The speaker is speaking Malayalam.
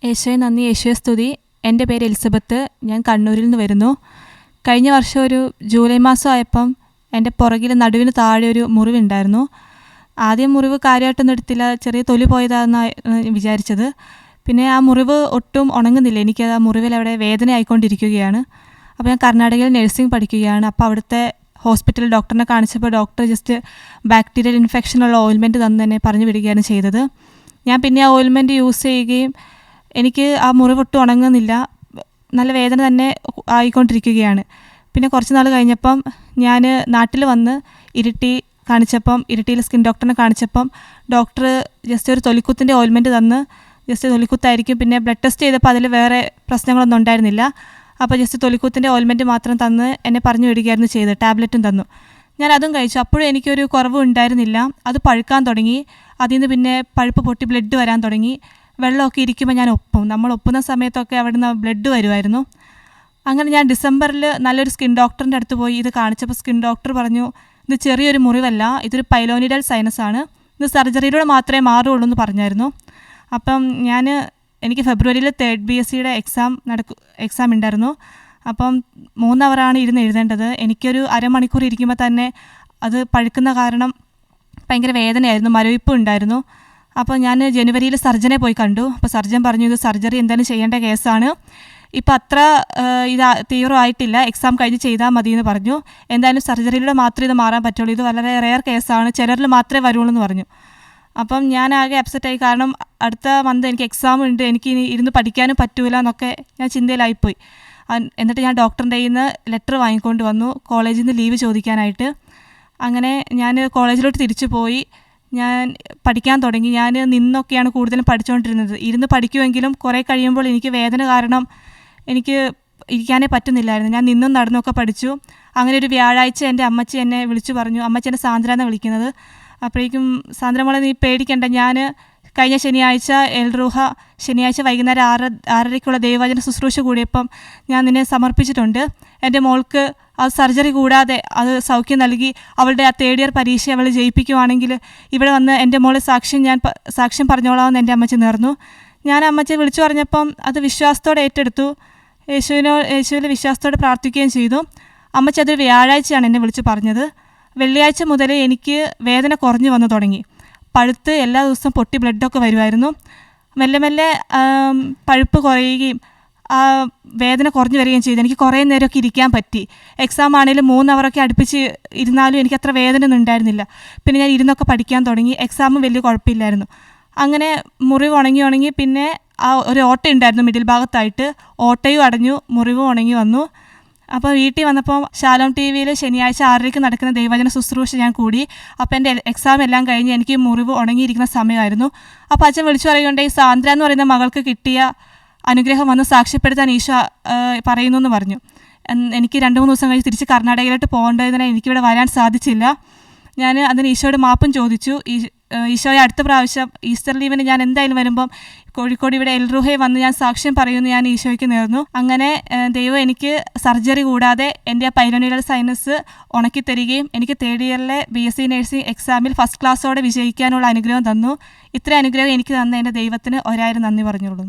യേശുവെ നന്ദി, യേശുവെ സ്തുതി. എൻ്റെ പേര് എലിസബത്ത്. ഞാൻ കണ്ണൂരിൽ നിന്ന് വരുന്നു. കഴിഞ്ഞ വർഷം ഒരു ജൂലൈ മാസം ആയപ്പം എൻ്റെ പുറകിൽ നടുവിന് താഴെ ഒരു മുറിവുണ്ടായിരുന്നു. ആദ്യം മുറിവ് കാര്യമായിട്ടൊന്നും എടുത്തില്ല, ചെറിയ തൊലി പോയതാണെന്നാണ് വിചാരിച്ചത്. പിന്നെ ആ മുറിവ് ഒട്ടും ഉണങ്ങുന്നില്ല. എനിക്കത് ആ മുറിവിൽ അവിടെ വേദന ആയിക്കൊണ്ടിരിക്കുകയാണ്. അപ്പോൾ ഞാൻ കർണാടകയിൽ നഴ്സിംഗ് പഠിക്കുകയാണ്. അപ്പോൾ അവിടുത്തെ ഹോസ്പിറ്റലിൽ ഡോക്ടറിനെ കാണിച്ചപ്പോൾ ഡോക്ടർ ജസ്റ്റ് ബാക്ടീരിയൽ ഇൻഫെക്ഷനുള്ള ഓയിൽമെൻറ്റ് തന്ന് തന്നെ പറഞ്ഞു വിടുകയാണ് ചെയ്തത്. ഞാൻ പിന്നെ ആ ഓയിൽമെൻറ്റ് യൂസ് ചെയ്യുകയും എനിക്ക് ആ മുറിവൊട്ടും ഉണങ്ങുന്നില്ല, നല്ല വേദന തന്നെ ആയിക്കൊണ്ടിരിക്കുകയാണ്. പിന്നെ കുറച്ച് നാൾ കഴിഞ്ഞപ്പം ഞാൻ നാട്ടിൽ വന്ന് ഇരിട്ടിയിൽ സ്കിൻ ഡോക്ടറിനെ കാണിച്ചപ്പം ഡോക്ടർ ജസ്റ്റ് ഒരു തൊലിക്കുത്തിൻ്റെ ഓയിൽമെൻറ്റ് തന്ന്, ജസ്റ്റ് തൊലിക്കുത്തായിരിക്കും. പിന്നെ ബ്ലഡ് ടെസ്റ്റ് ചെയ്തപ്പോൾ അതിൽ വേറെ പ്രശ്നങ്ങളൊന്നും ഉണ്ടായിരുന്നില്ല. അപ്പോൾ ജസ്റ്റ് തൊലിക്കുത്തിൻ്റെ ഓയിൽമെൻറ്റ് മാത്രം തന്ന് എന്നെ പറഞ്ഞു വിടുകയായിരുന്നു ചെയ്തത്. ടാബ്ലറ്റും തന്നു. ഞാൻ അതും കഴിച്ചു. അപ്പോഴും എനിക്കൊരു കുറവും ഉണ്ടായിരുന്നില്ല. അത് പഴുക്കാൻ തുടങ്ങി. അതിൽ നിന്ന് പിന്നെ പഴുപ്പ് പൊട്ടി ബ്ലഡ് വരാൻ തുടങ്ങി. വെള്ളമൊക്കെ ഇരിക്കുമ്പോൾ ഞാൻ ഒപ്പും. നമ്മൾ ഒപ്പുന്ന സമയത്തൊക്കെ അവിടെ നിന്ന് ബ്ലഡ് വരുമായിരുന്നു. അങ്ങനെ ഞാൻ ഡിസംബറിൽ നല്ലൊരു സ്കിൻ ഡോക്ടറിൻ്റെ അടുത്ത് പോയി ഇത് കാണിച്ചപ്പോൾ സ്കിൻ ഡോക്ടർ പറഞ്ഞു, ഇത് ചെറിയൊരു മുറിവല്ല, ഇതൊരു പൈലോനിഡൽ സൈനസ് ആണ്, ഇത് സർജറിയിലൂടെ മാത്രമേ മാറുള്ളൂ എന്ന് പറഞ്ഞായിരുന്നു. അപ്പം എനിക്ക് ഫെബ്രുവരിയിൽ 3rd BSc എക്സാം ഉണ്ടായിരുന്നു. അപ്പം 3 അവറാണ് ഇരുന്ന് എഴുതേണ്ടത്. എനിക്കൊരു അരമണിക്കൂർ ഇരിക്കുമ്പോൾ തന്നെ അത് പഴുക്കുന്ന കാരണം ഭയങ്കര വേദനയായിരുന്നു, മരവിപ്പും ഉണ്ടായിരുന്നു. അപ്പോൾ ഞാൻ ജനുവരിയിൽ സർജനെ പോയി കണ്ടു. അപ്പോൾ സർജൻ പറഞ്ഞു, ഇത് സർജറി എന്തായാലും ചെയ്യേണ്ട കേസാണ്, ഇപ്പം അത്ര തീവ്രമായിട്ടില്ല, എക്സാം കഴിഞ്ഞ് ചെയ്താൽ മതി എന്ന് പറഞ്ഞു. എന്തായാലും സർജറിയിലൂടെ മാത്രമേ ഇത് മാറാൻ പറ്റുള്ളൂ, ഇത് വളരെ റെയർ കേസാണ്, ചിലരിൽ മാത്രമേ വരുള്ളൂ എന്ന് പറഞ്ഞു. അപ്പം ഞാൻ ആകെ അപ്സെറ്റായി. കാരണം അടുത്ത മന്ത് എനിക്ക് എക്സാം ഉണ്ട്, എനിക്ക് ഇനി ഇരുന്ന് പഠിക്കാനും പറ്റൂല എന്നൊക്കെ ഞാൻ ചിന്തയിലായിപ്പോയി. എന്നിട്ട് ഞാൻ ഡോക്ടറിൻ്റെ കയ്യിൽ നിന്ന് ലെറ്റർ വാങ്ങിക്കൊണ്ട് വന്നു കോളേജിൽ നിന്ന് ലീവ് ചോദിക്കാനായിട്ട്. അങ്ങനെ ഞാൻ കോളേജിലോട്ട് തിരിച്ചു പോയി. ഞാൻ പഠിക്കാൻ തുടങ്ങി. ഞാൻ നിന്നൊക്കെയാണ് കൂടുതലും പഠിച്ചുകൊണ്ടിരുന്നത്. ഇരുന്ന് പഠിക്കുമെങ്കിലും കുറേ കഴിയുമ്പോൾ എനിക്ക് വേദന കാരണം എനിക്ക് ഇരിക്കാനേ പറ്റുന്നില്ലായിരുന്നു. ഞാൻ നിന്നും നടന്നൊക്കെ പഠിച്ചു. അങ്ങനെ ഒരു വ്യാഴാഴ്ച എൻ്റെ അമ്മച്ചി എന്നെ വിളിച്ചു പറഞ്ഞു. അമ്മച്ചി എന്നെ സാന്ദ്ര എന്നാണ് വിളിക്കുന്നത്. അപ്പോഴേക്കും സാന്ദ്ര മോളെ നീ പേടിക്കണ്ട, ഞാൻ കഴിഞ്ഞ ശനിയാഴ്ച എൽറൂഹ ശനിയാഴ്ച വൈകുന്നേരം 6:30 ദൈവവചന ശുശ്രൂഷ കൂടിയപ്പം ഞാൻ നിന്നെ സമർപ്പിച്ചിട്ടുണ്ട്. എൻ്റെ മോൾക്ക് അത് സർജറി കൂടാതെ അത് സൗഖ്യം നൽകി അവളുടെ ആ 3rd ഇയർ പരീക്ഷ അവൾ ജയിപ്പിക്കുവാണെങ്കിൽ ഇവിടെ വന്ന് എൻ്റെ മോളെ സാക്ഷ്യം പറഞ്ഞോളാമെന്ന് എൻ്റെ അമ്മച്ചി നേർന്നു. ഞാൻ അമ്മച്ചിയെ വിളിച്ചു പറഞ്ഞപ്പം അത് വിശ്വാസത്തോടെ ഏറ്റെടുത്തു. യേശുവിൽ വിശ്വാസത്തോടെ പ്രാർത്ഥിക്കുകയും ചെയ്തു. അമ്മച്ചി അതൊരു വ്യാഴാഴ്ചയാണ് എന്നെ വിളിച്ച് പറഞ്ഞത്. വെള്ളിയാഴ്ച മുതൽ എനിക്ക് വേദന കുറഞ്ഞു വന്നു തുടങ്ങി. പഴുത്ത് എല്ലാ ദിവസവും പൊട്ടി ബ്ലഡൊക്കെ വരുമായിരുന്നു. മെല്ലെ മെല്ലെ പഴുപ്പ് കുറയുകയും വേദന കുറഞ്ഞു വരികയും ചെയ്തു. എനിക്ക് കുറേ നേരമൊക്കെ ഇരിക്കാൻ പറ്റി. എക്സാം ആണെങ്കിലും 3 അവറൊക്കെ അടുപ്പിച്ച് ഇരുന്നാലും എനിക്ക് അത്ര വേദന ഒന്നും ഉണ്ടായിരുന്നില്ല. പിന്നെ ഞാൻ ഇരുന്നൊക്കെ പഠിക്കാൻ തുടങ്ങി. എക്സാമും വലിയ കുഴപ്പമില്ലായിരുന്നു. അങ്ങനെ മുറിവ് ഉണങ്ങി പിന്നെ ആ ഒരു ഓട്ട ഉണ്ടായിരുന്നു മിഡിൽ ഭാഗത്തായിട്ട്. ഓട്ടയും അടഞ്ഞു, മുറിവും ഉണങ്ങി വന്നു. അപ്പോൾ വീട്ടിൽ വന്നപ്പോൾ ശാലോം TV ശനിയാഴ്ച 6:30 നടക്കുന്ന ദൈവവചന ശുശ്രൂഷ ഞാൻ കൂടി. അപ്പോൾ എൻ്റെ എക്സാം എല്ലാം കഴിഞ്ഞ് എനിക്ക് മുറിവ് ഉണങ്ങിയിരിക്കുന്ന സമയമായിരുന്നു. അപ്പോൾ അച്ഛൻ വിളിച്ചു പറയുകയുണ്ടായി, സാന്ദ്ര എന്ന് പറയുന്ന മകൾക്ക് കിട്ടിയ അനുഗ്രഹം വന്ന് സാക്ഷ്യപ്പെടുത്താൻ ഈശോ പറയുന്നു എന്ന് പറഞ്ഞു. എനിക്ക് 2-3 ദിവസം കഴിഞ്ഞ് തിരിച്ച് കർണാടകയിലോട്ട് പോകേണ്ടതിനാൽ എനിക്കിവിടെ വരാൻ സാധിച്ചില്ല. ഞാൻ അതിന് ഈശോയുടെ മാപ്പും ചോദിച്ചു. ഈശോയെ അടുത്ത പ്രാവശ്യം ഈസ്റ്റർ ലീവിന് ഞാൻ എന്തായാലും വരുമ്പം കോഴിക്കോട് ഇവിടെ എൽറൂഹയിൽ വന്ന് ഞാൻ സാക്ഷ്യം പറയുമെന്ന് ഞാൻ ഈശോയ്ക്ക് നേർന്നു. അങ്ങനെ ദൈവം എനിക്ക് സർജറി കൂടാതെ എൻ്റെ പൈലോനിഡൽ സൈനസ് ഉണക്കി തരികയും എനിക്ക് 3rd ഇയറിലെ BSc നഴ്സിംഗ് എക്സാമിൽ ഫസ്റ്റ് ക്ലാസ്സോടെ വിജയിക്കാനുള്ള അനുഗ്രഹം തന്നു. ഇത്ര അനുഗ്രഹം എനിക്ക് തന്ന എൻ്റെ ദൈവത്തിന് 1000 നന്ദി പറഞ്ഞോളൂ.